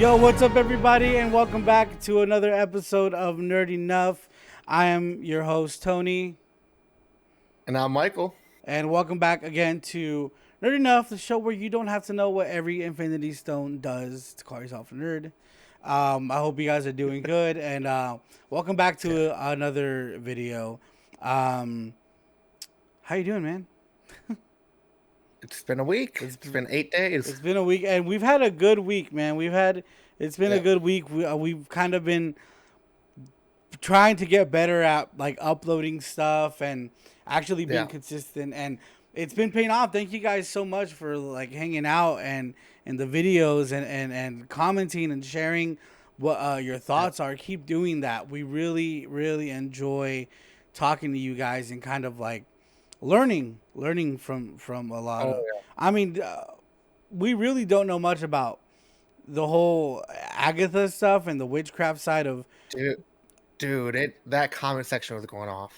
Yo, what's up, everybody, and welcome back to another episode of Nerd Enough. I am your host, Tony, And I'm Michael. and welcome back again to Nerd Enough, the show where you don't have to know what every Infinity Stone does to call yourself a nerd. I hope you guys are doing good, and welcome back Yeah. to another video. Um, how you doing, man? It's been a week. It's It's been 8 days. it's been a week, and we've had a good week, man. It's been a Yeah. good week. We've kind of been trying to get better at like uploading stuff and actually being Yeah. consistent, and it's been paying off. Thank you guys so much for like hanging out and the videos and commenting and sharing what your Yeah. thoughts are. Keep doing that. We really enjoy talking to you guys and kind of like learning from a lot Oh, of. yeah. I mean, we really don't know much about the whole Agatha stuff and the witchcraft side of, That comment section was going off.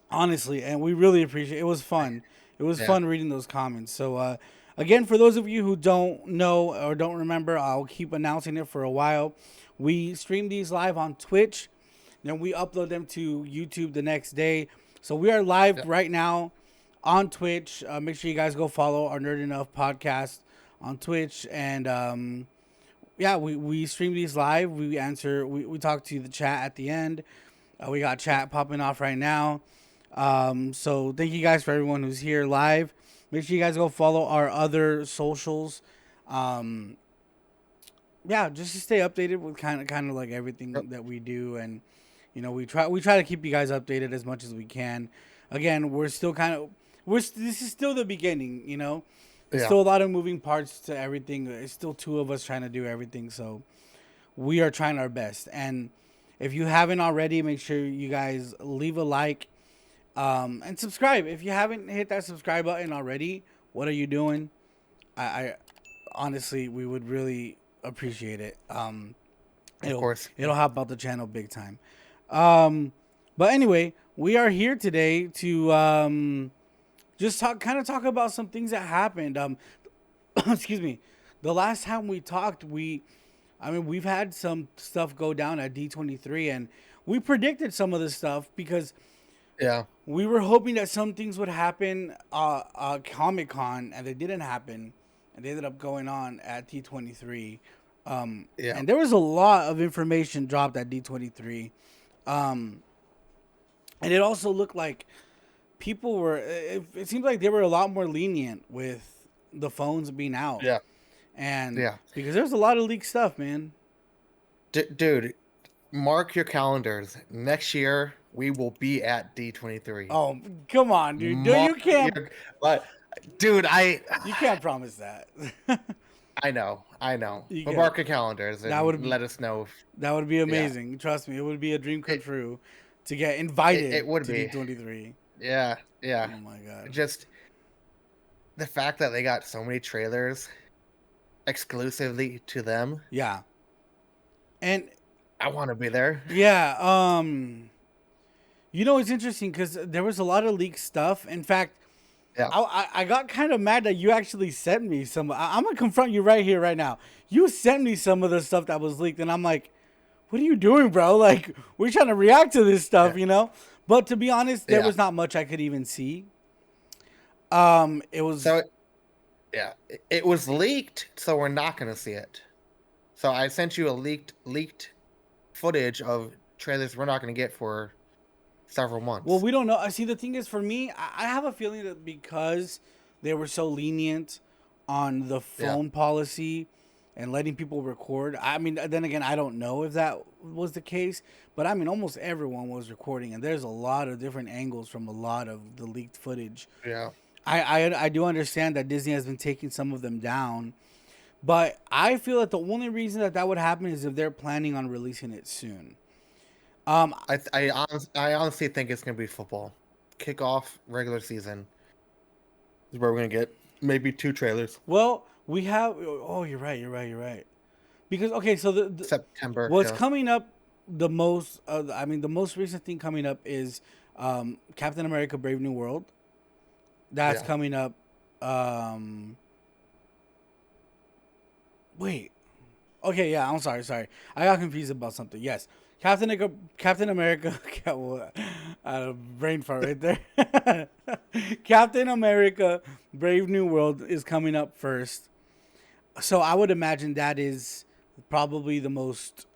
honestly, and we really appreciate it. It was fun. It was Yeah. fun reading those comments. So again, for those of you who don't know or don't remember, I'll keep announcing it for a while. We stream these live on Twitch, then we upload them to YouTube the next day. So we are live Yeah. right now on Twitch. Make sure you guys go follow our Nerd Enough podcast on Twitch. And yeah, we stream these live. We talk to the chat at the end. We got chat popping off right now. So thank you guys for everyone who's here live. Make sure you guys go follow our other socials. Um, yeah, just to stay updated with kind of like everything Yep. that we do, and we try to keep you guys updated as much as we can. Again, we're still kind of this is still the beginning. There's Yeah. still a lot of moving parts to everything. It's still two of us trying to do everything, so we are trying our best. And if you haven't already, make sure you guys leave a like, and subscribe. If you haven't hit that subscribe button already, what are you doing? I honestly, we would really appreciate it. Of It'll course. it'll help out the channel big time. Um, but anyway, we are here today to just talk about some things that happened. Excuse me. The last time we talked, we've had some stuff go down at D23, and we predicted some of this stuff because Yeah. we were hoping that some things would happen Comic Con, and they didn't happen, and they ended up going on at D23. Yeah. And there was a lot of information dropped at D23, um, and it also looked like people were. It seemed like they were a lot more lenient with the phones being out, Yeah. and Yeah. because there's a lot of leaked stuff, man. Dude, mark your calendars. Next year we will be at D23. Oh, come on, dude! No, Mark you can't. your, but dude, You can't promise that. I know. You But can't. mark your calenders That would and let us know That would be yeah. amazing. Trust me, it would be a dream come It true to get it invited would to be. D23. Yeah. Yeah. Oh my god. Just the fact that they got so many trailers exclusively to them, Yeah. And I want to be there. yeah, it's interesting because there was a lot of leaked stuff. In fact, Yeah. I got kind of mad that you actually sent me some. I'm gonna confront you right here, right now. You sent me some of the stuff that was leaked, and I'm like, what are you doing, bro? Like, we're trying to react to this stuff, Yeah. But to be honest, there Yeah. was not much I could even see. It was. So, yeah, it was leaked, so we're not going to see it. So I sent you a leaked footage of trailers we're not going to get for several months. Well, we don't know. I see. The thing is, for me, I have a feeling that because they were so lenient on the Yeah. phone policy and letting people record. I mean, then again, I don't know if that was the case, but I mean, almost everyone was recording, and there's a lot of different angles from a lot of the leaked footage. Yeah. I do understand that Disney has been taking some of them down, but I feel that the only reason that would happen is if they're planning on releasing it soon. Um, I honestly think it's going to be football. Kickoff regular season is where we're going to get maybe 2 trailers. Well, we have. Oh, you're right. You're right. You're right. Because okay, so September. what's Yeah. coming up the most? The most recent thing coming up is Captain America: Brave New World. That's Yeah. coming up. Wait, Okay, yeah, I'm sorry. I got confused about something. Yes, Captain America. Brain fart right there. Captain America: Brave New World is coming up first, so I would imagine that is probably the most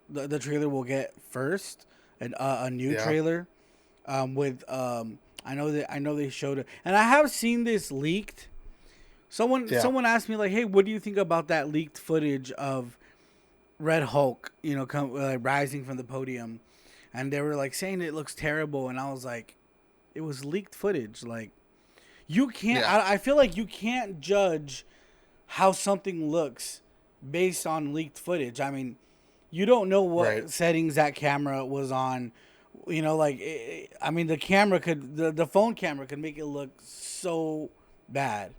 the trailer we'll get first, and a new Yeah. trailer. With I know they showed it, and I have seen this leaked. Yeah. Someone asked me like, "Hey, what do you think about that leaked footage of Red Hulk, rising from the podium?" And they were like saying it looks terrible, and I was like, "It was leaked footage. Like, you can't. Yeah. I feel like you can't judge how something looks based on leaked footage. I mean, you don't know Right. what settings that camera was on. I mean, the phone camera could make it look so bad,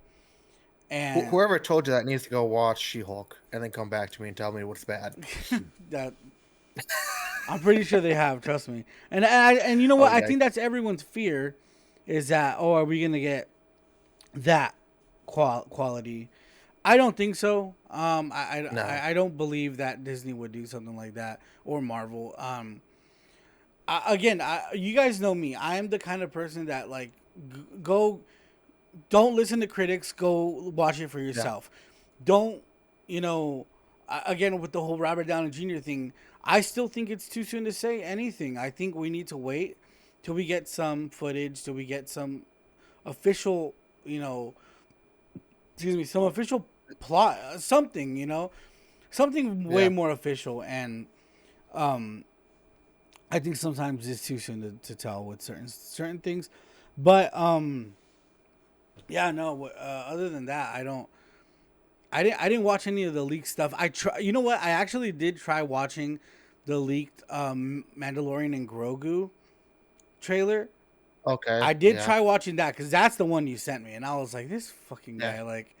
and Whoever told you that needs to go watch She-Hulk and then come back to me and tell me what's bad. that I'm pretty sure they have. Trust me. And you know Oh what? I yeah. think that's everyone's fear, is that, oh, are we gonna get that quality? I don't think so. No. I don't believe that Disney would do something like that, or Marvel. Again, you guys know me. I am the kind of person that like go. Don't listen to critics. Go watch it for Yeah. yourself. Don't, you know, again with the whole Robert Downey Jr. thing. I still think it's too soon to say anything. I think we need to wait till we get some footage, till we get some official, you know, excuse me, some official plot, something, something way Yeah. more official. And um, I think sometimes it's too soon to tell with certain things. But yeah, no. Other than that, I don't. I didn't watch any of the leaked stuff. I try. You know what? I actually did try watching the leaked Mandalorian and Grogu trailer. Okay. I did Yeah. try watching that because that's the one you sent me, and I was like, this fucking Yeah. guy, like,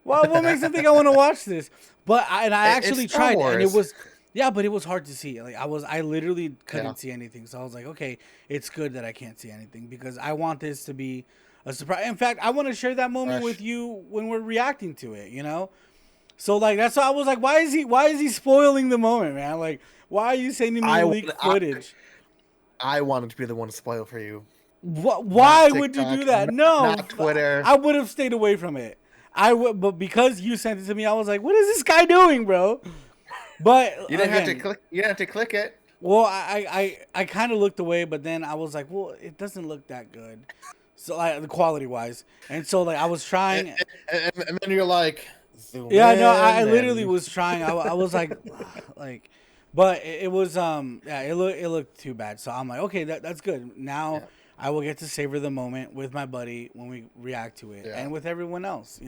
well, what makes him think I want to watch this? I It's actually Star tried it, and it Wars. was, yeah, but it was hard to see. Like I literally Yeah. couldn't see anything. So I was like, okay, it's good that I can't see anything because I want this to be a surprise. In fact, I want to share that moment with Fresh. you when we're reacting to it. So like that's why I was like, why is he spoiling the moment, man? Like, why are you sending me I leaked want. footage? I wanted to be the one to spoil for you, not Why would you do TikTok, that? No, not Twitter. I would have stayed away from it. I would, but because you sent it to me, I was like, "What is this guy doing, bro?" But You didn't have to again, click. You didn't have to click it. well, I kind of looked away, but then I was like, "Well, it doesn't look that good." So like the quality wise, and so like I was And, trying. and then you're like, zoom Yeah, no, I in, literally and was trying. I was like, like, but it was yeah, it looked too bad. So I'm like, okay, that's good. Now yeah, I will get to savor the moment with my buddy when we react to it, yeah, and with everyone else.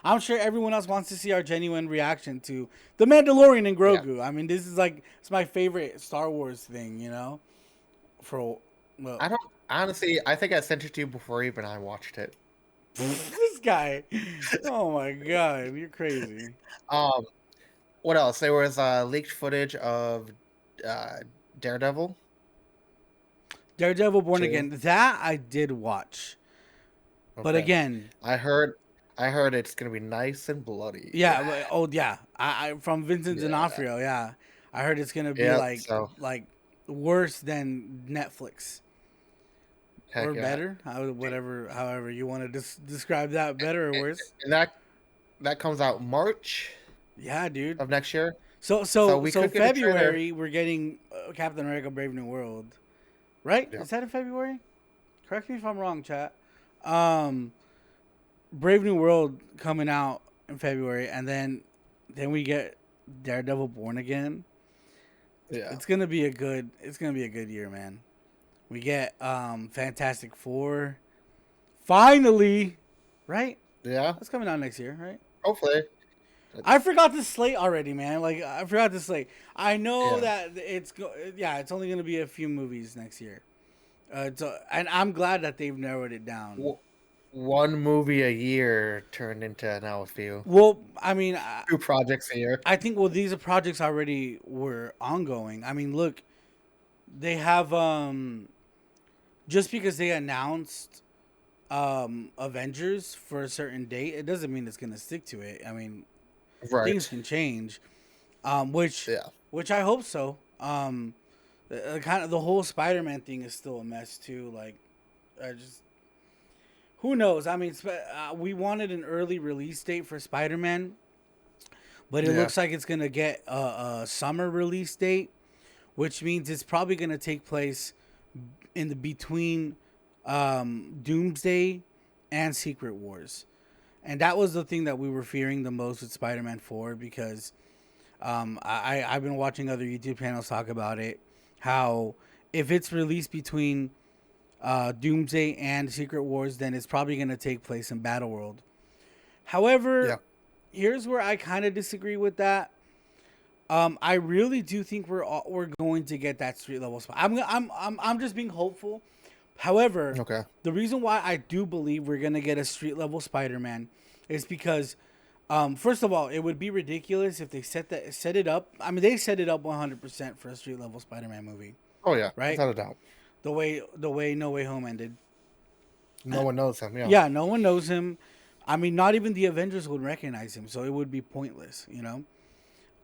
I'm sure everyone else wants to see our genuine reaction to the Mandalorian and yeah. Grogu. I mean, this is like it's my favorite Star Wars thing. For well, I don't honestly. I think I sent it to you before even I watched it. this guy. Oh my god, you're crazy. Um, what else? There was leaked footage of uh, Daredevil Daredevil Born too. Again. That I did watch. But Okay, again, I heard. I heard it's gonna be nice and bloody. yeah. Oh, yeah. I from Vincent Yeah. D'Onofrio. Yeah, I heard it's gonna be Yep. like So like worse than Netflix or heck yeah. better. However you want to describe that, better or worse. And that comes out March Yeah, dude. of next year. So So so we so could get a trailer. February we're getting Captain America: Brave New World, right? Yeah. Is that in February? Correct me if I'm wrong, chat. Um, Brave New World coming out in February, and then we get Daredevil Born Again. Yeah. It's gonna be a good year, man. We get Fantastic Four. Finally, right? Yeah. That's coming out next year, right? Hopefully. I It's forgot the slate already, man. Like I forgot the slate. I know yeah. that it's only gonna be a few movies next year. And I'm glad that they've narrowed it down. W- One movie a year turned into now a few. Well, I mean, Two projects a year. I think these are projects already were ongoing. I mean, look, they have just because they announced Avengers for a certain date, it doesn't mean it's gonna stick to it. I mean, Right. things can change. Which Yeah. I hope so. Kind of the whole Spider-Man thing is still a mess too. Like, I just who knows? I mean, we wanted an early release date for Spider-Man, but it Yeah. looks like it's gonna get a summer release date, which means it's probably gonna take place in the between Doomsday and Secret Wars. And that was the thing that we were fearing the most with Spider-Man 4 because I've been watching other YouTube channels talk about it. How if it's released between Doomsday and Secret Wars, then it's probably going to take place in Battleworld. Yeah. However, here's where I kind of disagree with that. I really do think we're going to get that street level spot. I'm just being hopeful. However, Okay. the reason why I do believe we're gonna get a street level Spider-Man is because, first of all, it would be ridiculous if they set it up. I mean, they set it up 100% for a street level Spider-Man movie, Oh yeah, right? without a doubt. The way No Way Home ended. No one knows him. Yeah. Yeah, no one knows him. I mean, not even the Avengers would recognize him, so it would be pointless, you know.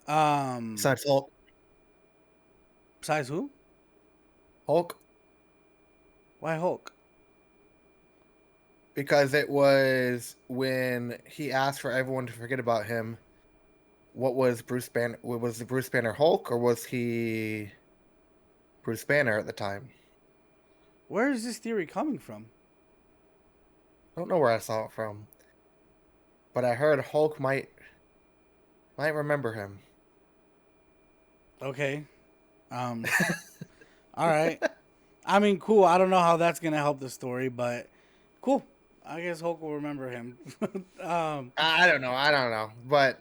Besides Hulk. Besides who? Hulk, Why Hulk? because it was when he asked for everyone to forget about him. What was Bruce Banner? Was the Bruce Banner Hulk, or was he Bruce Banner at the time? Where is this theory coming from? I don't know where I saw it from, but I heard Hulk might remember him. Okay. Um. All right. I mean, cool. I don't know how that's gonna help the story, but cool. I guess Hulk will remember him. I don't know. I don't know, but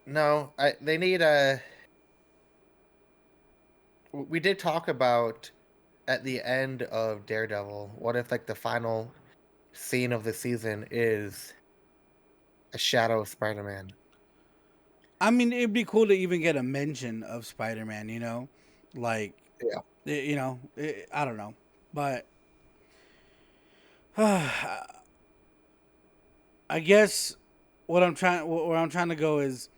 no, they need a. We did talk about at the end of Daredevil. What if like the final scene of the season is a shadow of Spider-Man? I mean, it'd be cool to even get a mention of Spider-Man. You know, like Yeah. I don't know, but I guess where I'm trying to go is,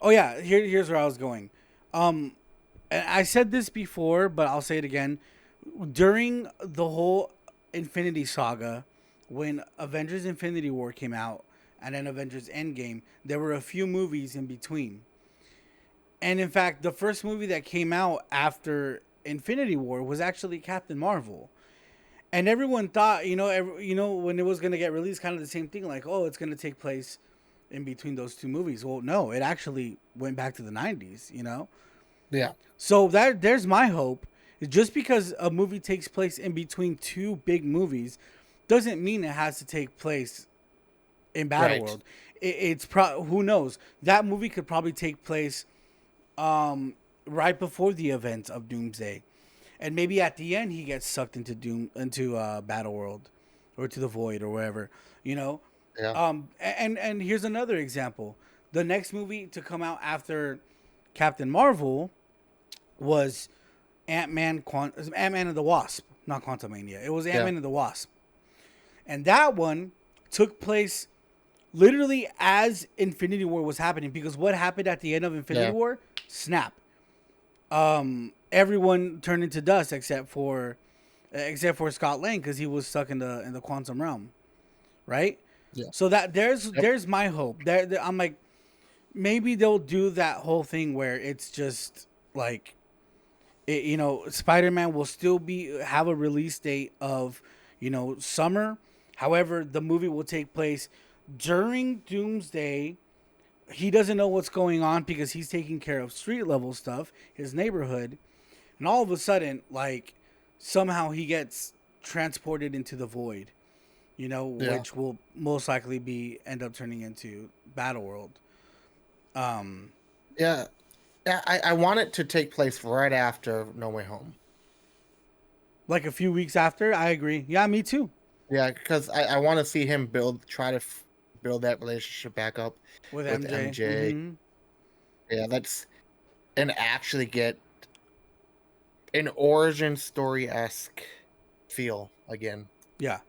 oh yeah, here's where I was going. Um, and I said this before, but I'll say it again. During the whole Infinity Saga, when Avengers Infinity War came out and then Avengers Endgame, there were a few movies in between. And in fact, the first movie that came out after Infinity War was actually Captain Marvel. And everyone thought, when it was going to get released, kind of the same thing, like, oh, it's going to take place in between those two movies. Well, no, it actually went back to the 90s, you know? Yeah. So there's my hope. Just because a movie takes place in between two big movies doesn't mean it has to take place in Right. Battleworld. Who knows? That movie could probably take place right before the events of Doomsday, and maybe at the end he gets sucked into Battleworld, or to the Void or wherever, you know. Yeah. And here's another example. The next movie to come out after Captain Marvel was Ant Man and the Wasp, not Quantumania. It was Ant Man Yeah. and the Wasp, and that one took place literally as Infinity War was happening. Because what happened at the end of Infinity Yeah. War? Snap. Everyone turned into dust except for Scott Lang, because he was stuck in the quantum realm, right? Yeah. So that Yep. there's my hope. I'm like, maybe they'll do that whole thing where it's just like, Spider-Man will still have a release date of, summer. However, the movie will take place during Doomsday. He doesn't know what's going on because he's taking care of street level stuff, his neighborhood, and all of a sudden, like, somehow he gets transported into the void, Yeah. which will most likely end up turning into Battleworld. Um, Yeah. Yeah. I want it to take place right after No Way Home. like a few weeks after, I agree. Yeah, me too. Yeah, because I want to see him try to build that relationship back up With with MJ. MJ. Mm-hmm. Yeah, and actually get an origin story esque feel again. Yeah,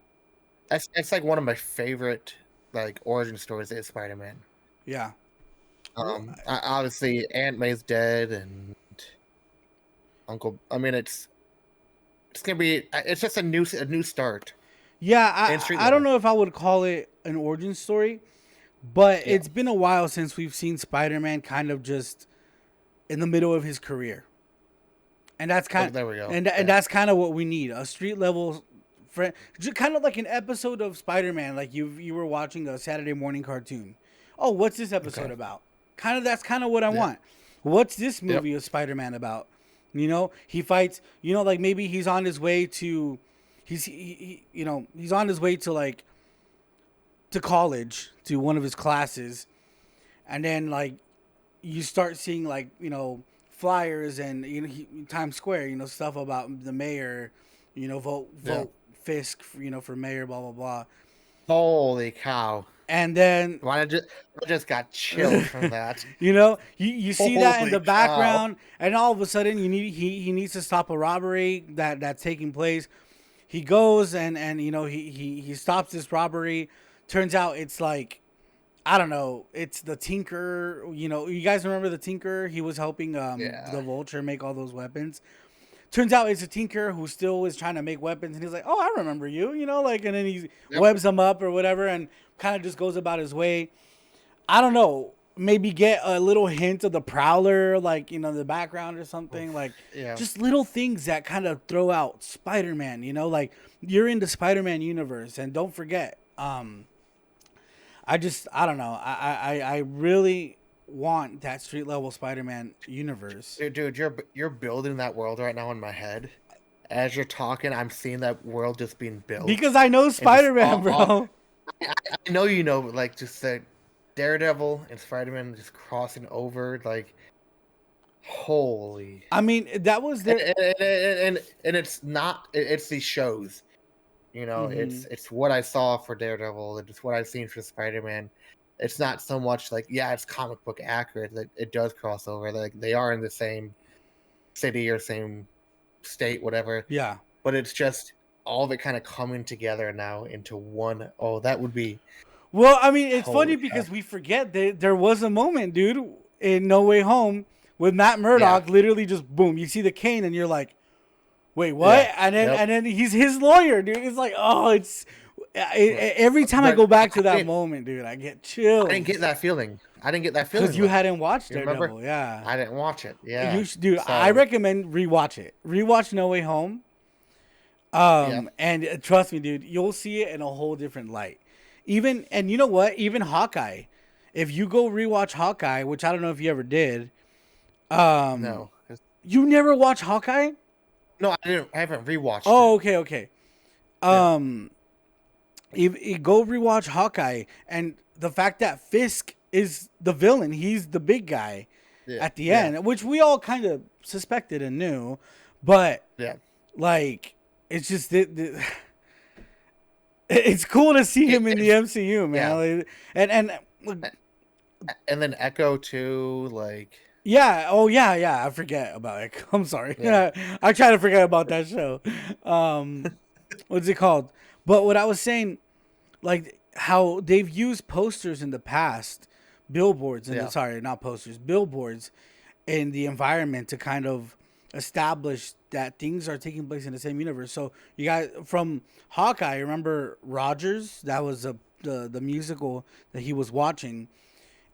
That's like one of my favorite like origin stories is Spider Man. yeah. Obviously Aunt May's dead, and Uncle. I mean, it's gonna be. It's just a new start in Yeah, street I don't level. know if I would call it an origin story, but Yeah. it's been a while since we've seen Spider-Man kind of just in the middle of his career, and that's Oh, kind there we go. and Yeah. that's kind of what we need, a street level friend, kind of like an episode of Spider-Man, like you were watching a Saturday morning cartoon. Oh, what's this episode Okay. about? Kind of that's kind of what I Yeah. want. What's this Yep. movie of Spider-Man about? You know, he fights. You know, like maybe he's on his way to, he's on his way to like to college to one of his classes, and then like you start seeing like flyers and Times Square, stuff about the mayor, Yeah. vote Fisk, for mayor, blah blah blah, Holy cow! and then Why I just got chills from that. you see that in the Holy cow! background, and all of a sudden he needs to stop a robbery that's taking place. He goes and he stops this robbery. Turns out it's like, I don't know. It's the Tinker. You guys remember the Tinker? He was helping the Yeah. Vulture make all those weapons. Turns out it's a Tinker who still is trying to make weapons, and he's like, "Oh, I remember you." And then he Yep. webs them up or whatever, and kind of just goes about his way. I don't know. Maybe get a little hint of the Prowler, like the background or something. Like Yeah. just little things that kind of throw out Spider-Man. Like you're in the Spider-Man universe, and don't forget. I don't know. I really want that street level Spider-Man universe Dude, you're building that world right now in my head. As you're talking, I'm seeing that world just being built, because I know and just Spider-Man, bro. I know you know, like just the Daredevil and Spider-Man just crossing over, like holy. I mean, that was And their. it's not. It's these shows. Hmm. It's what I saw for Daredevil. It's what I've seen for Spider-Man. It's not so much like, yeah, it's comic book accurate. Like it does cross over. Like they are in the same city or same state, whatever. Yeah. But it's just all of it kind of coming together now into one. Oh, that would be Well, I mean, it's funny holy cow. because we forget that there was a moment, dude, in No Way Home with Matt Yeah, Murdock. Literally, just boom, you see the cane, and you're like, "Wait, what?" yeah, And then yep. he's his lawyer, dude. It's like, oh, every time I But go back to that didn't, moment, dude, I get I didn't get chills that feeling. I didn't get that because feeling you though. hadn't watched You remember? Daredevil. Yeah, I didn't watch it. Yeah. you should, dude. I So recommend rewatch it. Rewatch No Way Home. yeah, And trust me, dude, you'll see it in a whole different light. Even and you know what? Even Hawkeye. If you go rewatch Hawkeye, which I don't know if you ever did, um, no, you never watch Hawkeye? no, I didn't. I haven't rewatched it. Oh, okay, okay. Yeah, Um, if go rewatch Hawkeye, and the fact that Fisk is the villain, he's the big guy yeah, at the yeah, end, which we all kind of suspected and knew, but yeah. like it's just it's cool to see him in the It's MCU, yeah, man. Like, and look, and then Echo too. Like yeah, oh yeah, I forget about it. I'm sorry. yeah, I try to forget about that show. Um, what's it called? But what I was saying, like how they've used posters in the past, billboards, and yeah, sorry, not posters, billboards in the environment to kind of establish that things are taking place in the same universe. So you got from Hawkeye, remember Rogers? That was the musical that he was watching.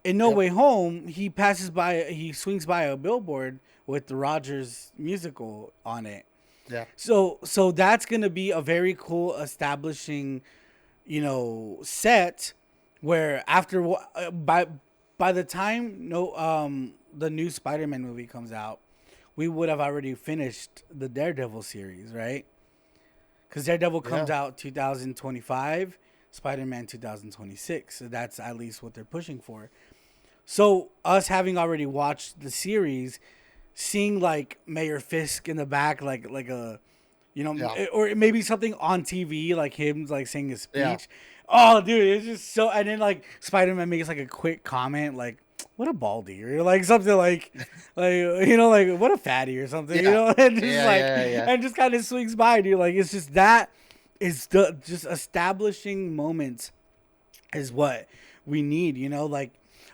In No yep, Way Home, he swings by a billboard with the Rogers musical on it. yeah, So that's gonna be a very cool establishing, set where by the time the new Spider-Man movie comes out, we would have already finished the Daredevil series, right? Because Daredevil comes yeah, out 2025, Spider-Man 2026. So that's at least what they're pushing for. So us having already watched the series, seeing like Mayor Fisk in the back, like a, yeah, or maybe something on TV, like him like saying his yeah. speech. Oh, dude, it's just so. And then like Spider Man makes like a quick comment, like "What a baldy," or like something like "What a fatty" or something, Yeah, and just yeah, like yeah, yeah. and just kind of swings by, dude. Like it's just that is the just establishing moments is what we need, like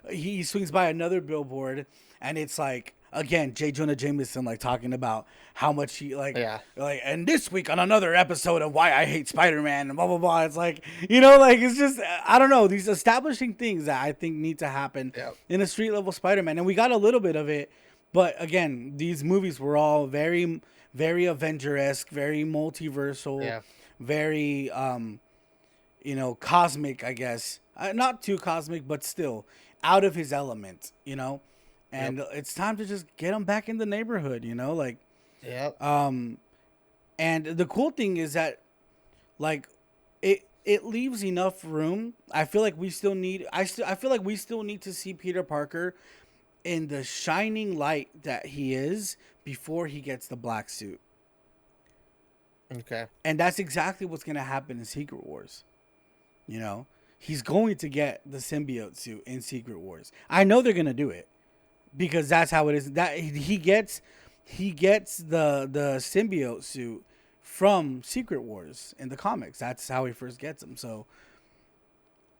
he swings by another billboard, and it's like again J. Jonah Jameson like talking about how much he Yeah. like and this week on another episode of Why I Hate Spider-Man and blah blah blah. It's like, you know, like it's just I don't know, these establishing things that I think need to happen Yeah. in a street level Spider-Man, and we got a little bit of it, but again, these movies were all very very Avenger-esque, very multiversal, Yeah. very you know, cosmic, I guess. Not too cosmic, but still out of his element, you know. Yep. And it's time to just get him back in the neighborhood, you know, like. Yep. And the cool thing is that, like, it leaves enough room. I feel like we still need. I feel like we still need to see Peter Parker in the shining light that he is before he gets the black suit. Okay. And that's exactly what's gonna happen in Secret Wars. You know, he's going to get the symbiote suit in Secret Wars. I know they're gonna do it because that's how it is. That he gets the symbiote suit from Secret Wars in the comics. That's how he first gets them. So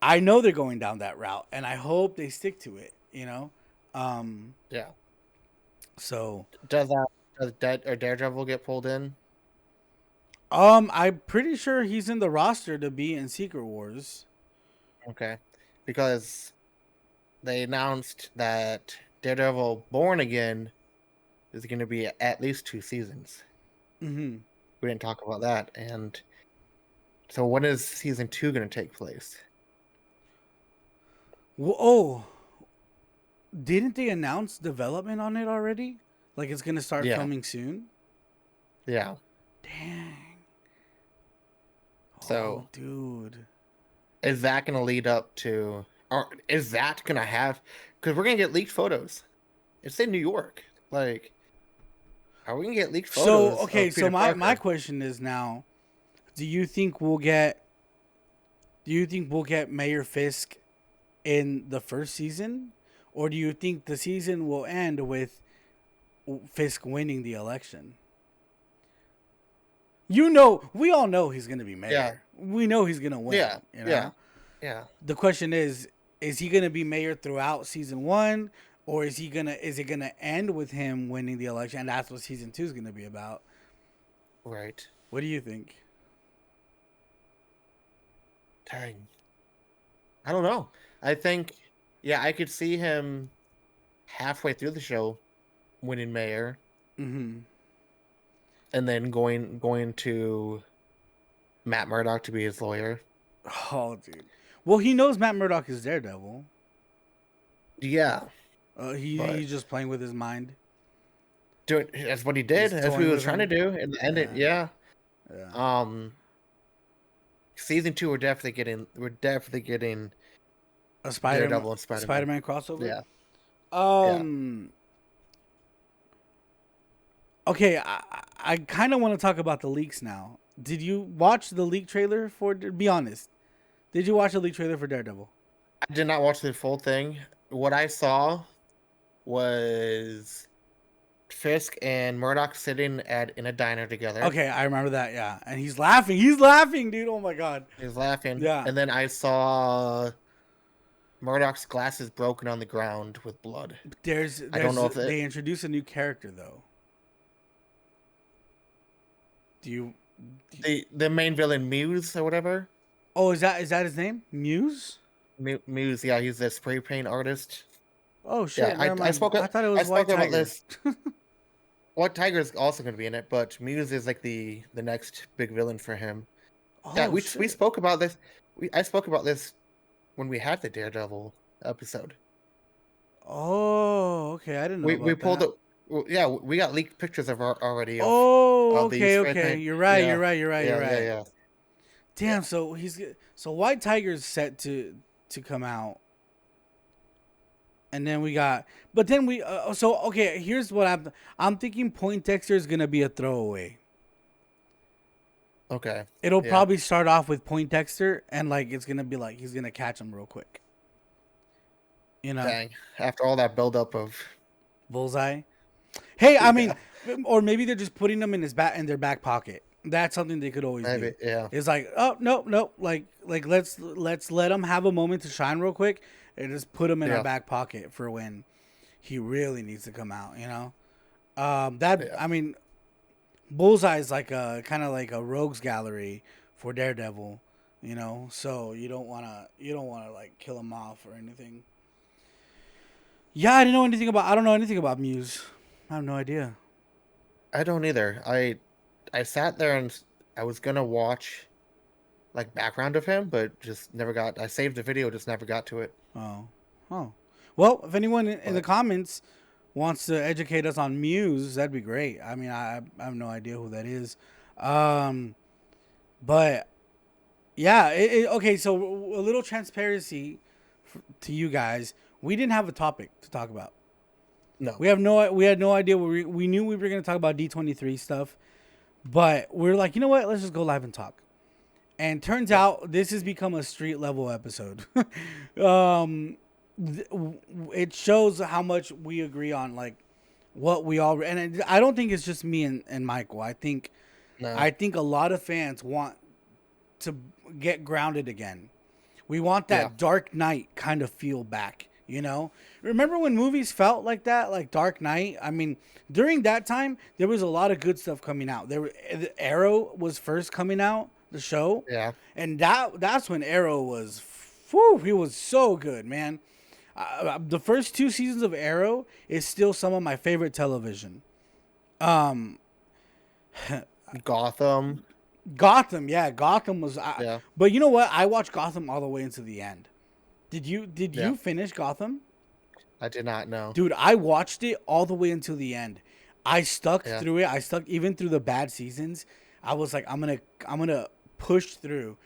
I know they're going down that route, and I hope they stick to it. You know, Yeah. so Does Daredevil get pulled in? I'm pretty sure he's in the roster to be in Secret Wars. Okay. Because they announced that Daredevil Born Again is going to be at least 2 seasons. Mm-hmm. We didn't talk about that. And so when is season 2 going to take place? Well, oh, didn't they announce development on it already? Like it's gonna start filming soon? Yeah. Dang. So, oh, dude. is that going to lead up to, or is that going to have, because we're going to get leaked photos. It's in New York. Like, are we going to get leaked photos? So, okay, of so Peter my Parker? question is now, do you think we'll get Mayor Fisk in the first season? Or do you think the season will end with Fisk winning the election? You know, we all know he's going to be mayor. Yeah. We know he's going to win. Yeah. You know? Yeah. Yeah. The question is he going to be mayor throughout season 1, or is it going to end with him winning the election, and that's what season 2 is going to be about? Right. What do you think? Dang. I don't know. I think, yeah, I could see him halfway through the show winning mayor, Mm-hmm. and then going to Matt Murdock to be his lawyer. Oh, dude. Well, he knows Matt Murdock is Daredevil. Yeah. He's just playing with his mind. That's what he did. That's what he was trying to do. And the end, yeah. Season 2, we're definitely getting A Daredevil and Spider-Man crossover. Yeah. Okay, I kind of want to talk about the leaks now. Did you watch the leak trailer for? Be honest. Did you watch the leak trailer for Daredevil? I did not watch the full thing. What I saw was Fisk and Murdock sitting in a diner together. Okay, I remember that. Yeah, and he's laughing. He's laughing, dude. Oh my god. He's laughing. Yeah. And then I saw Murdock's glasses broken on the ground with blood. I don't know if they introduce a new character though. The main villain Muse or whatever? Oh, is that his name? Muse? Muse, yeah, he's a spray paint artist. Oh shit! Yeah, I thought it was White Tiger. About this. White Tiger is also going to be in it, but Muse is like the next big villain for him. Oh, yeah, we spoke about this. I spoke about this when we had the Daredevil episode. Oh, okay. I didn't know. We pulled up. Yeah, we got leaked pictures of okay. You're right. Yeah. You're right. Yeah. Damn. So White Tiger's set to come out, and then we got. But then okay. Here's what I'm thinking. Poindexter is gonna be a throwaway. Okay. It'll probably start off with Poindexter, and like it's gonna be like he's gonna catch him real quick. You know. Dang. After all that buildup of Bullseye. Hey, I mean, or maybe they're just putting them in their back pocket. That's something they could always do. Yeah. It's like, oh no, like let's let them have a moment to shine real quick, and just put him in our Yeah. back pocket for when he really needs to come out. Yeah. I mean, Bullseye is like a kind of like a rogues gallery for Daredevil. So you don't wanna like kill him off or anything. Yeah, I don't know anything about Muse. I have no idea. I don't either. I sat there and I was gonna watch like background of him, but just never got. I saved the video, just never got to it. Oh, oh. Well, if anyone in the But comments wants to educate us on Muse, that'd be great. I mean, I have no idea who that is. Um, but yeah, okay. So a little transparency to you guys. We didn't have a topic to talk about. no, We had no idea. We knew we were going to talk about D23 stuff, but we're like, you know what? Let's just go live and talk. And turns yeah, out this has become a street level episode. um, it shows how much we agree on like what we all and I don't think it's just me and Michael. no, I think a lot of fans want to get grounded again. We want yeah, that Dark Knight kind of feel back. Remember when movies felt like that, like Dark Knight? I mean, during that time, there was a lot of good stuff coming out. Arrow was first coming out, the show, yeah. and that's when Arrow was, whew, he was so good, man. The first two seasons of Arrow is still some of my favorite television. Um, Gotham, Gotham, yeah, Gotham was. yeah, But you know what? I watched Gotham all the way into the end. Did yeah. you finish Gotham? I did not know. Dude, I watched it all the way until the end. I stuck Yeah, through it. I stuck even through the bad seasons. I was like, I'm gonna push through,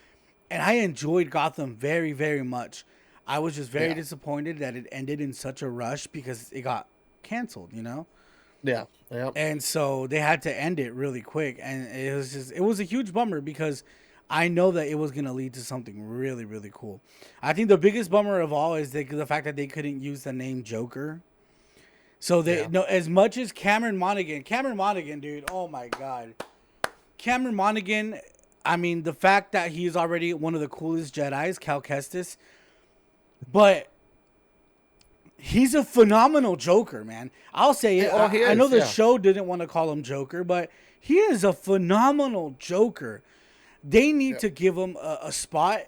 and I enjoyed Gotham very, very much. I was just very yeah, disappointed that it ended in such a rush because it got canceled. yeah, yeah, And so they had to end it really quick, and it was a huge bummer because I know that it was gonna lead to something really, really cool. I think the biggest bummer of all is the fact that they couldn't use the name Joker. So they yeah. no as much as Cameron Monaghan, dude. Oh my god, Cameron Monaghan. I mean, the fact that he's already one of the coolest Jedi's, Cal Kestis, but he's a phenomenal Joker, man. I'll say it. Oh, he I know is. the Yeah, show didn't want to call him Joker, but he is a phenomenal Joker. They need yeah, to give him a spot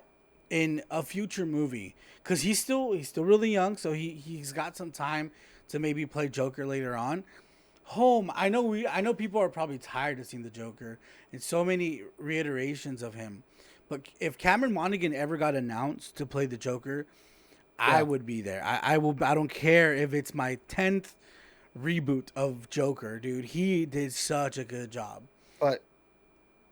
in a future movie because he's still really young, so he's got some time to maybe play Joker later on. I know people are probably tired of seeing the Joker and so many reiterations of him, but if Cameron Monaghan ever got announced to play the Joker, I yeah. would be there. I will. I don't care if it's my 10th reboot of Joker, dude. He did such a good job. But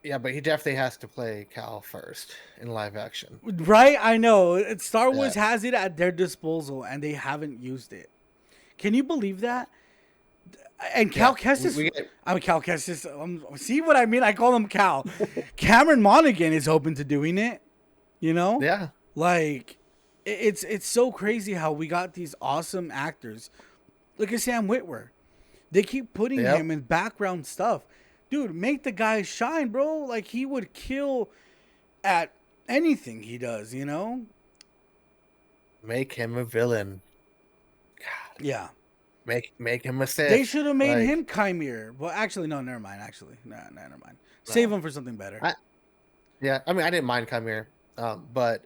yeah, but he definitely has to play Cal first in live action. Right? I know. Star Yeah, Wars has it at their disposal and they haven't used it. Can you believe that? And yeah. Cal Kestis, We get I mean, Cal Kestis, see what I mean? I call him Cal. Cameron Monaghan is open to doing it, you know? yeah, Like, it's so crazy how we got these awesome actors. Look at Sam Witwer. They keep putting yep. him in background stuff. Dude, make the guy shine, bro. Like, he would kill at anything he does? Make him a villain. Yeah. Make him a They Sith. should have made Like him Chimere. Well, actually, no, never mind. Actually, no, never mind. Save no. him for something better. Yeah, I mean, I didn't mind Chimera, but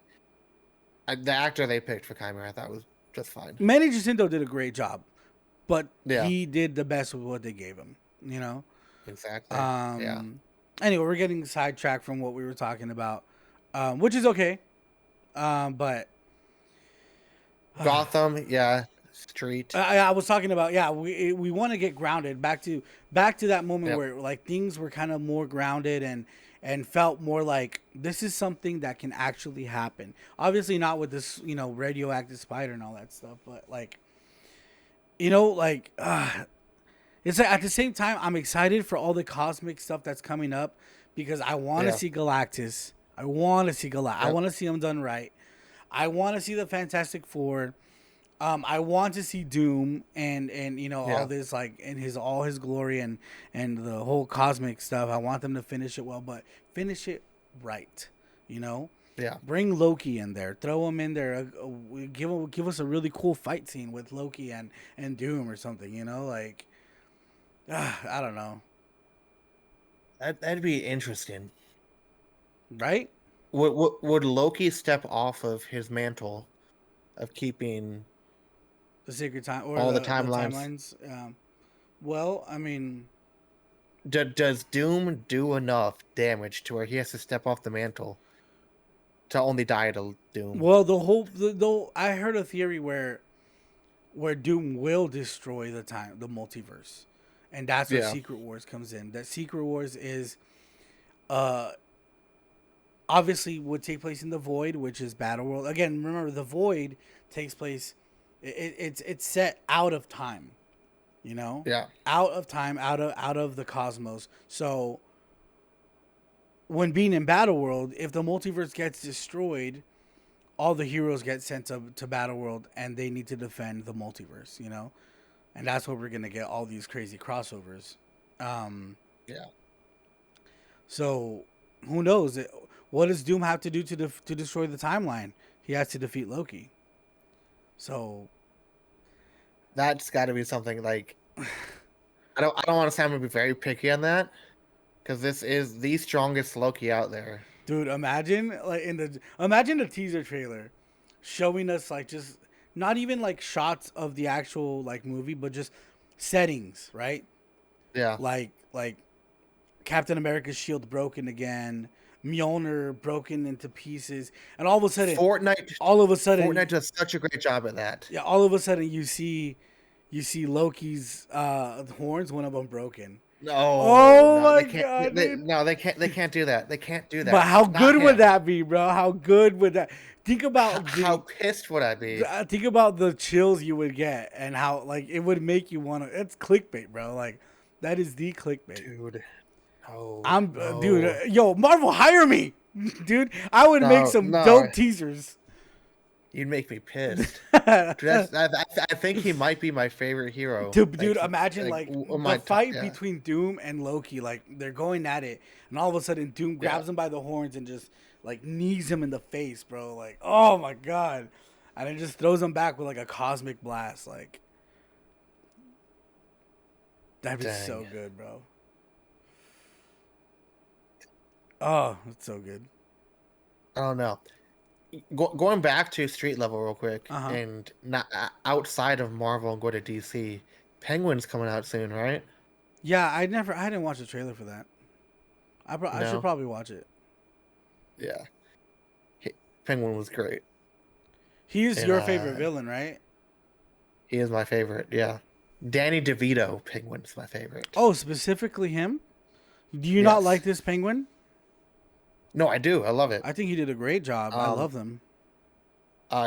the actor they picked for Chimera, I thought was just fine. Manny Jacinto did a great job, but Yeah, he did the best with what they gave him. exactly. Yeah, Um. Anyway, we're getting sidetracked from what we were talking about, which is okay. But Gotham. Yeah, Street. I was talking about, yeah, we want to get grounded back to that moment Yep. where like things were kind of more grounded and felt more like this is something that can actually happen. Obviously not with this radioactive spider and all that stuff, but like like it's like at the same time I'm excited for all the cosmic stuff that's coming up because I want to Yeah. see Galactus. I want to see I Yep. want to see him done right. I want to see the Fantastic Four. I want to see Doom and Yeah. all this like in all his glory and the whole cosmic stuff. I want them to finish it well, but finish it right, you know. Yeah. Bring Loki in there. Throw him in there. Give us a really cool fight scene with Loki and Doom or something. You know, like I don't know, That'd be interesting. right? Would Loki step off of his mantle of keeping The secret time or all the the timelines? timelines. Well, I mean, Does Doom do enough damage to where he has to step off the mantle to only die to Doom? well, I heard a theory where Doom will destroy the multiverse, and that's where Yeah. Secret Wars comes in. That Secret Wars is uh obviously would take place in the Void, which is Battle World. Again, remember the Void takes place. It's set out of time, you know, Yeah. out of time, out of the cosmos. So when being in Battle World, if the multiverse gets destroyed, all the heroes get sent to Battle World, and they need to defend the multiverse, you know, and that's where we're gonna get all these crazy crossovers. Um, Yeah. so who knows? What does Doom have to do to destroy the timeline? He has to defeat Loki. So That's got to be something like I don't want to sound to be very picky on that because this is the strongest Loki out there. dude, imagine the teaser trailer showing us like just not even like shots of the actual like movie, but just settings, right? Yeah. Like Captain America's shield broken again, Mjolnir broken into pieces, and Fortnite all of a sudden, Fortnite does such a great job at that. yeah, all of a sudden you see Loki's horns, one of them broken. No, Oh no, my they can't. god, dude! No, they can't do that. They can't do But that. how Not good would him. that be, bro? How good would that? Think about How pissed would I be, think about the chills you would get and how like it would make you want to. It's clickbait, bro. Like that is the clickbait. dude? No, I'm dude. no, Yo, Marvel, hire me, dude. I would make no, some no. dope teasers. You'd make me pissed. Dude, dude, I think he might be my favorite hero. Like, imagine like the my top, fight yeah, between Doom and Loki. Like they're going at it, and all of a sudden Doom yeah. grabs him by the horns and just like knees him in the face, bro. Like, oh my god, and it just throws him back with like a cosmic blast. Like that'd be so Dang. good, bro. Oh, it's so good. I don't know. Going back to street level real quick, Uh huh. and not outside of Marvel and go to DC. Penguin's coming out soon, right? Yeah, I didn't watch the trailer for that. I should No, probably watch it. yeah. He, Penguin was great, He's and your favorite villain, right? he is my favorite. Yeah, Danny DeVito, Penguin's my favorite. Oh, specifically him? Do you not like Yes. this penguin? No, I do. I love it. I think he did a great job. I Um, love them.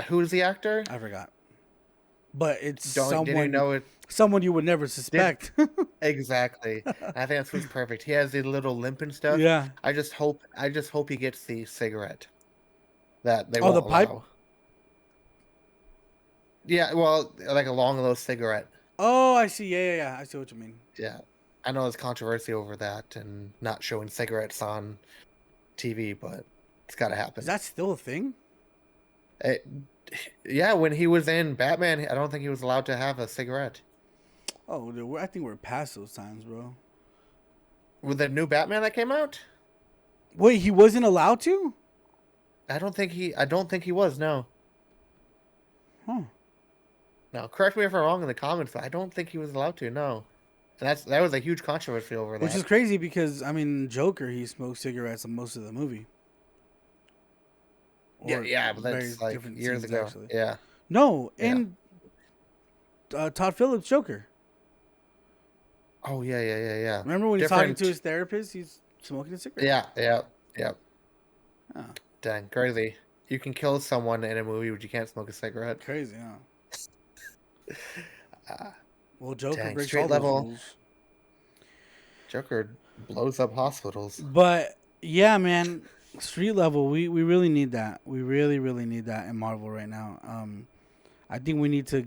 who's the actor? I forgot. But it's Didn't you know it? someone you would never Did suspect. exactly. I think that's what's perfect. He has the little limp and stuff. yeah. I just hope he gets the cigarette that they Oh, the won't pipe? allow. Yeah, well, like a long low cigarette. Oh, I see. Yeah. I see what you mean. Yeah, I know there's controversy over that and not showing cigarettes on TV, but it's got to Is happen. that still a thing? It, yeah, when he was in Batman, I don't think he was allowed to have a cigarette. Oh, dude, I think we're past those times, bro. With the new Batman that came out, Wait, he wasn't allowed to? I don't think he was. No, Huh. no. Correct me if I'm wrong in the comments, but I don't think he was allowed to. No, and that was a huge controversy over Which that. is crazy because, I mean, Joker, he smoked cigarettes in most of the movie. Yeah, Or yeah, but very that's like different years scenes, ago. actually. Yeah, No, yeah. in Todd Phillips' Joker. Oh yeah. Remember when he's talking to Different. his therapist? He's smoking a cigarette. Yeah. Oh, Dang, crazy. You can kill someone in a movie, but you can't smoke a cigarette. crazy, huh? Uh, Well, Joker dang, breaks street all those level. rules. Joker blows up hospitals. But yeah, man, street level, we really need that. We really need that in Marvel right now. I think we need to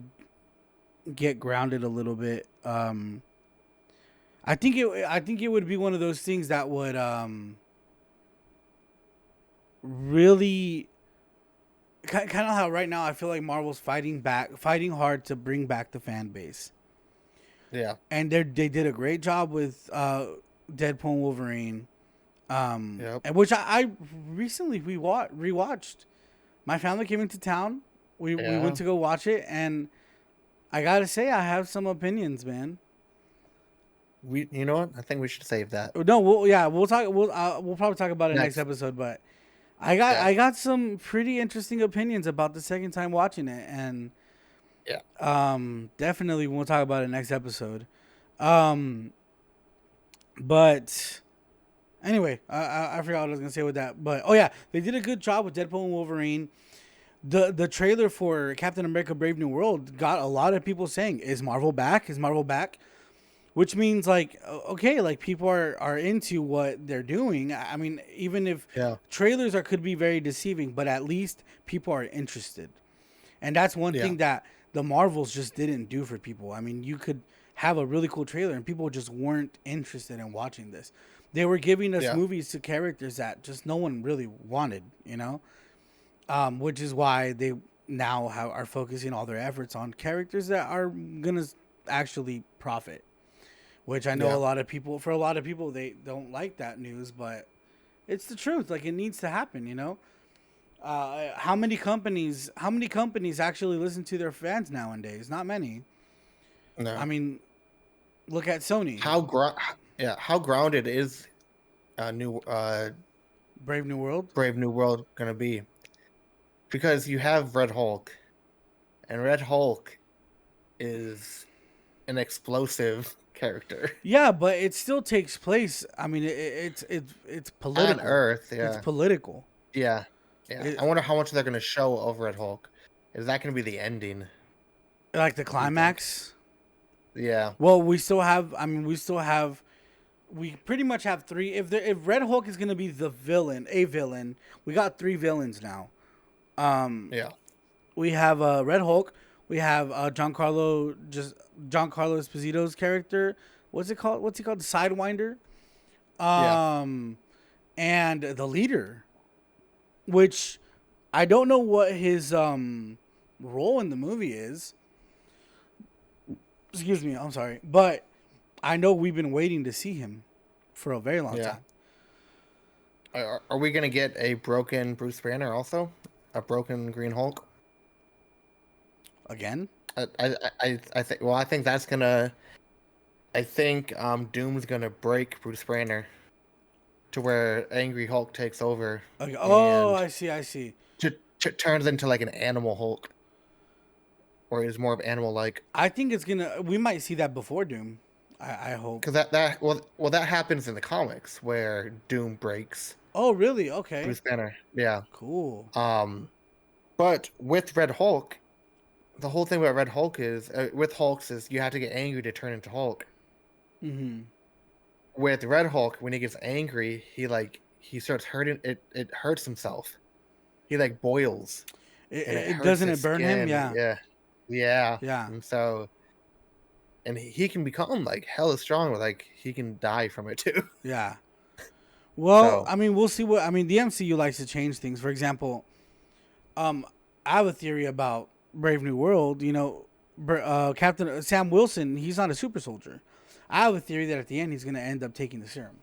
get grounded a little bit. I think it would be one of those things that would really kind of how right now I feel like Marvel's fighting hard to bring back the fan base, Yeah. and they did a great job with Deadpool and Wolverine, Yep. and which I recently rewatched. My family came into town. We went Yeah. to go watch it, and I gotta say I have some opinions, man. You know what? I think we should save that No, we'll talk. We'll probably talk about it next next. episode. But Yeah. I got some pretty interesting opinions about the second time watching it, and Yeah. definitely we'll talk about it next episode. Um, but anyway, I forgot what I was gonna say with that. But oh yeah, they did a good job with Deadpool and Wolverine. The trailer for Captain America: Brave New World got a lot of people saying, "Is Marvel back? Is Marvel back?" Which means like okay, like people are into what they're doing. I mean, even if Yeah. trailers could be very deceiving, but at least people are interested. And that's one Yeah. thing that the Marvels just didn't do for people. I mean, you could have a really cool trailer and people just weren't interested in watching this. They were giving us Yeah. movies to characters that just no one really wanted, which is why they now are focusing all their efforts on characters that are gonna actually profit. Which I know Yeah. for a lot of people, they don't like that news, but it's the truth. Like it needs to happen. How many companies actually listen to their fans nowadays? Not many. I No. mean, look at Sony, How grounded is new Brave New World. Brave New World gonna be? Because you have Red Hulk, and Red Hulk is an explosive character Yeah, but it still takes place. I mean, it's on political. Earth. It's Yeah. political. Yeah. Yeah. It, I wonder how much they're gonna show of Red Hulk. Is that gonna be the ending? like the You think? climax. Yeah. Well, we still have. I mean, we still have. We pretty much have three. If Red Hulk is gonna be a villain, we got three villains now. Yeah. We have Red Hulk. We have Giancarlo Esposito's character. What's it called? What's he called? The Sidewinder. Yeah. Um, and the leader, which I don't know what his role in the movie is. Excuse me, I'm sorry, but I know we've been waiting to see him for a very long Yeah. time. Are we gonna get a broken Bruce Banner also? A broken Green Hulk? Again? I think. Well, I think that's gonna. I think Doom's gonna break Bruce Banner to where Angry Hulk takes over Okay. Oh, and I see. I see. turns into like an animal Hulk, or is more of animal like. I think it's gonna. We might see that before Doom. I hope. Because that happens in the comics where Doom breaks Oh, really? Okay. Bruce Banner. Yeah. Cool. But with Red Hulk, the whole thing about Red Hulk is with Hulks is you have to get angry to turn into Hulk. Mm-hmm. With Red Hulk, when he gets angry, he starts hurting. It hurts himself. He like boils, and it It hurts doesn't his it burn him? skin. Yeah. Yeah, yeah. Yeah. And so, and he can become like hella strong. Like he can die from it too. Yeah. Well, So I mean, we'll see what. I mean, the MCU likes to change things. For example, I have a theory about Brave New World. Captain Sam Wilson, he's not a super soldier. I have a theory that at the end he's going to end up taking the serum.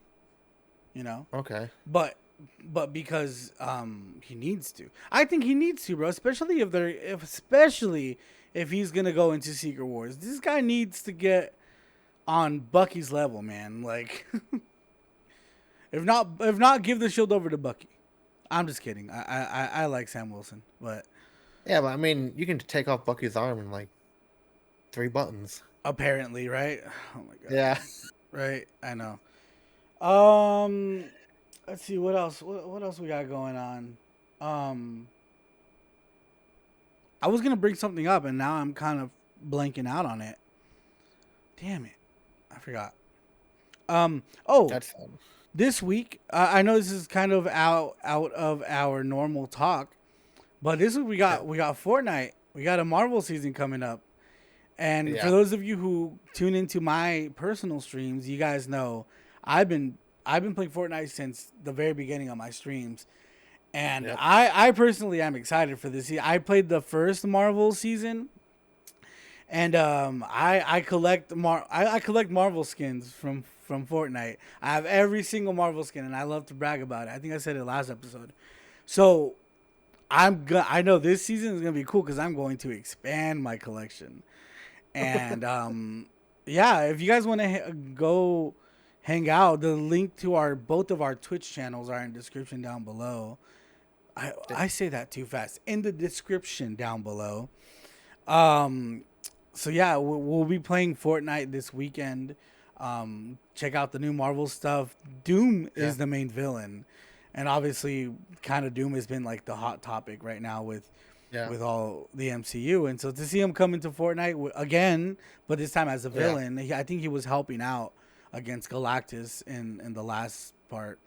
You know, okay, but because he needs to. I think he needs to, bro. Especially if he's going to go into Secret Wars. This guy needs to get on Bucky's level, man. Like, if not, give the shield over to Bucky. I'm just kidding. I like Sam Wilson, but yeah, but I mean, you can take off Bucky's arm in like 3 buttons. apparently, right? Oh my god. Yeah, Right? I know. Let's see what else. What else we got going on? I was gonna bring something up, and now I'm kind of blanking out on it. Damn it, I forgot. Oh, that's fun. this week, I know this is kind of out of our normal talk, but this week Yeah. we got Fortnite. We got a Marvel season coming up. And for Yeah. those of you who tune into my personal streams, you guys know I've been playing Fortnite since the very beginning of my streams. And Yep. I personally am excited for this. I played the first Marvel season, and I collect I collect Marvel skins from Fortnite. I have every single Marvel skin, and I love to brag about it. I think I said it last episode. So I know this season is gonna be cool because I'm going to expand my collection. And yeah, if you guys want to go hang out, the link to our both of our Twitch channels are in the description down below. I say that too fast. In the description down below. Um, so yeah, we'll be playing Fortnite this weekend. Check out the new Marvel stuff. Doom Yeah. is the main villain, and obviously, kind of Doom has been like the hot topic right now Yeah. with all the MCU. And so to see him come into Fortnite again, but this time as a villain, I think he was helping out against Galactus in the last part.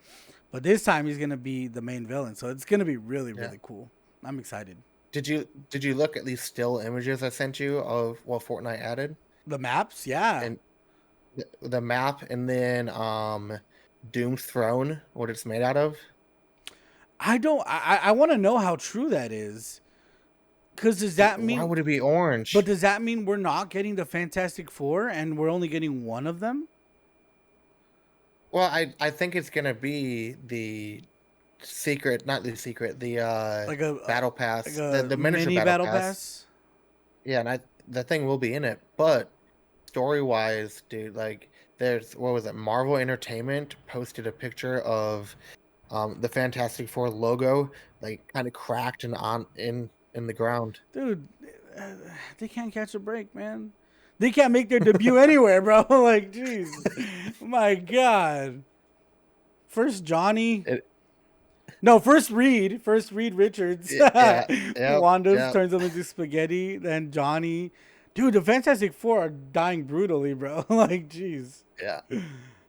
But this time he's gonna be the main villain, so it's gonna be really really cool. I'm excited. Did you look at these still images I sent you of what Fortnite added? The maps, yeah. And the map, and then Doom's throne, what it's made out of. I don't. I want to know how true that is. Because does that mean? Why would it be orange? But does that mean we're not getting the Fantastic Four and we're only getting one of them? Well, I think it's gonna be the secret, not the secret, the Like a battle pass, like a the miniature mini battle, battle pass. pass. Yeah, and the thing will be in it, but story wise, dude, like there's what was it? Marvel Entertainment posted a picture of the Fantastic Four logo, like kind of cracked and on in the ground. Dude, they can't catch a break, man. They can't make their debut anywhere, bro. Like, jeez, my God. First Johnny. No, first Reed Richards. Wanda turns them into spaghetti. Then Johnny. Dude, the Fantastic Four are dying brutally, bro. Like, jeez. Yeah.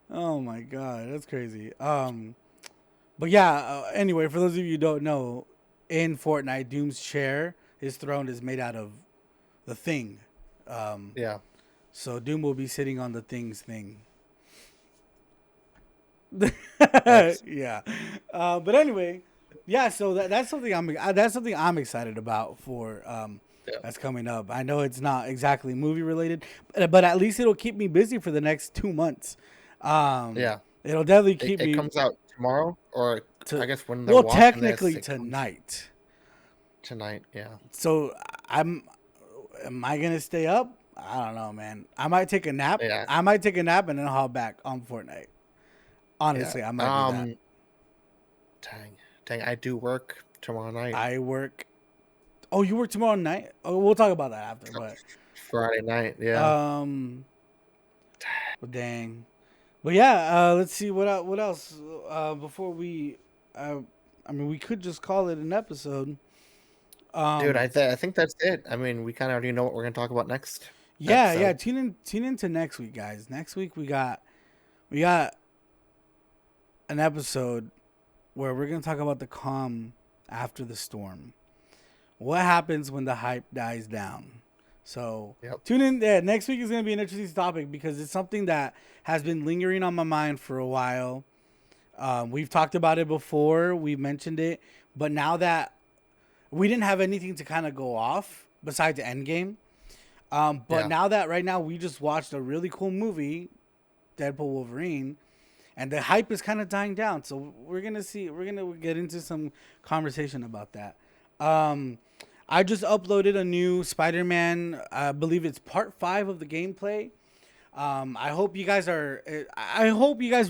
Oh my God, that's crazy. But yeah. Anyway, for those of you who don't know, in Fortnite, Doom's chair, his throne is made out of the Thing. Yeah. So Doom will be sitting on the Thing's thing. Yeah. But anyway, yeah. So that's something I'm excited about for that's coming up. I know it's not exactly movie related, but at least it'll keep me busy for the next 2 months. It'll definitely keep me. It comes out tomorrow, or I guess when they're well, watching technically this, tonight. Tonight, yeah. So am I gonna stay up? I don't know, man. I might take a nap. Yeah. I might take a nap and then hop back on Fortnite. Honestly, I might do that. Dang, I do work tomorrow night. I work. Oh, you work tomorrow night? Oh, we'll talk about that after. But Friday night, yeah. Well, dang. But yeah, let's see what else before we. I mean, we could just call it an episode. Dude, I think that's it. I mean, we kind of already know what we're gonna talk about next. Yeah, episode. yeah. Tune into next week, guys. Next week we got an episode where we're gonna talk about the calm after the storm. What happens when the hype dies down? So tune in. Yeah, next week is gonna be an interesting topic because it's something that has been lingering on my mind for a while. We've talked about it before. We mentioned it, but now that we didn't have anything to kind of go off besides Endgame. Now that right now we just watched a really cool movie, Deadpool Wolverine, and the hype is kind of dying down. So we're gonna get into some conversation about that. I just uploaded a new Spider-Man. I believe it's part 5 of the gameplay. I hope you guys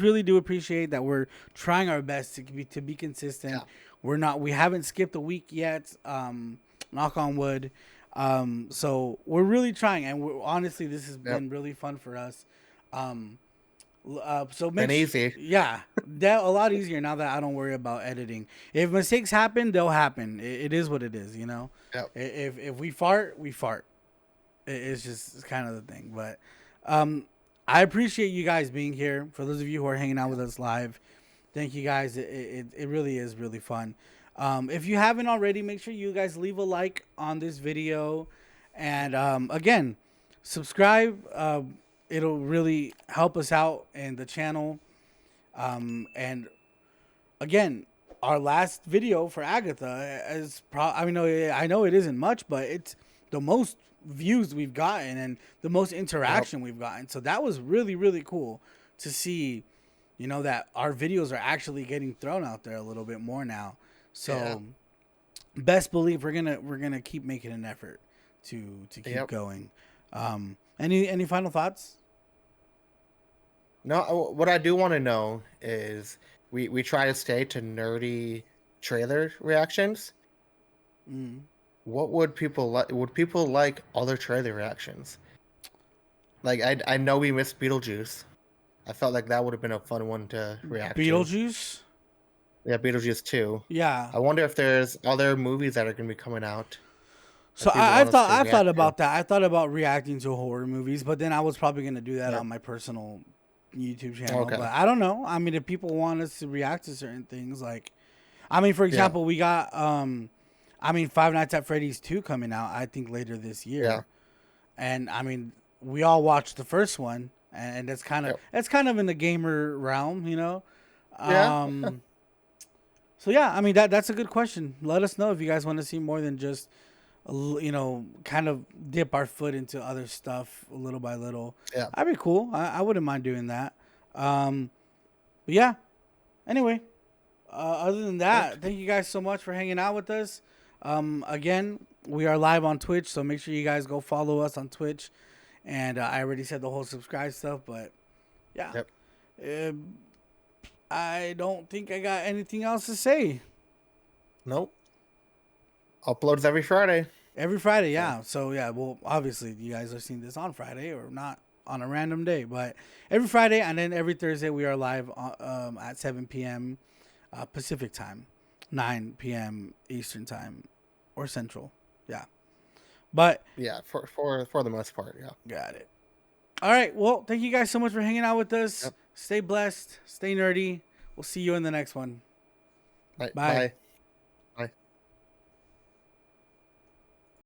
really do appreciate that we're trying our best to be consistent. Yeah. We haven't skipped a week yet. Knock on wood. So we're really trying, and honestly, this has been really fun for us. So easy. Yeah, that a lot easier now that I don't worry about editing. If mistakes happen, they'll happen. It is what it is, you know. Yep. If we fart, we fart. It's kind of the thing, but I appreciate you guys being here. For those of you who are hanging out with us live, thank you guys. It really is really fun. If you haven't already, make sure you guys leave a like on this video, and again, subscribe. It'll really help us out in the channel. And again, our last video for Agatha is I know it isn't much, but it's the most views we've gotten and the most Yep. interaction we've gotten. So that was really, really cool to see, that our videos are actually getting thrown out there a little bit more now. Yeah. So best believe we're gonna keep making an effort to keep Yep. going. Any final thoughts? No, what I do want to know is we try to stay to nerdy trailer reactions. Mm. What would people like? Would people like other trailer reactions? Like I know we missed Beetlejuice. I felt like that would have been a fun one to react to. Beetlejuice. Yeah, Beetlejuice 2. Yeah. I wonder if there's other movies that are going to be coming out So that people want us to I've thought react to. about that. I thought about reacting to horror movies, but then I was probably gonna do that Yeah. on my personal YouTube channel. Okay. But I don't know. I mean, if people want us to react to certain things, like, I mean, for Yeah. example, we got Five Nights at Freddy's 2 coming out, I think later this Yeah. year, and I mean, we all watched the first one, and Yep. that's kind of in the gamer realm, Yeah. Um, so yeah, I mean that's a good question. Let us know if you guys want to see more than just kind of dip our foot into other stuff little by little. Yeah. That'd be cool. I wouldn't mind doing that. But yeah. Anyway, other than that, thank you guys so much for hanging out with us. Again, we are live on Twitch, so make sure you guys go follow us on Twitch. And I already said the whole subscribe stuff, but yeah. Yep. I don't think I got anything else to say. Nope. Uploads every Friday. Every Friday, yeah. So yeah, well, obviously you guys are seeing this on Friday or not on a random day, but every Friday and then every Thursday we are live at 7 p.m. Pacific time, 9 p.m. Eastern time, or Central. Yeah, but Yeah, for the most part, yeah. got it. All right. Well, thank you guys so much for hanging out with us. Yep. Stay blessed. Stay nerdy. We'll see you in the next one. Bye. Bye. Bye.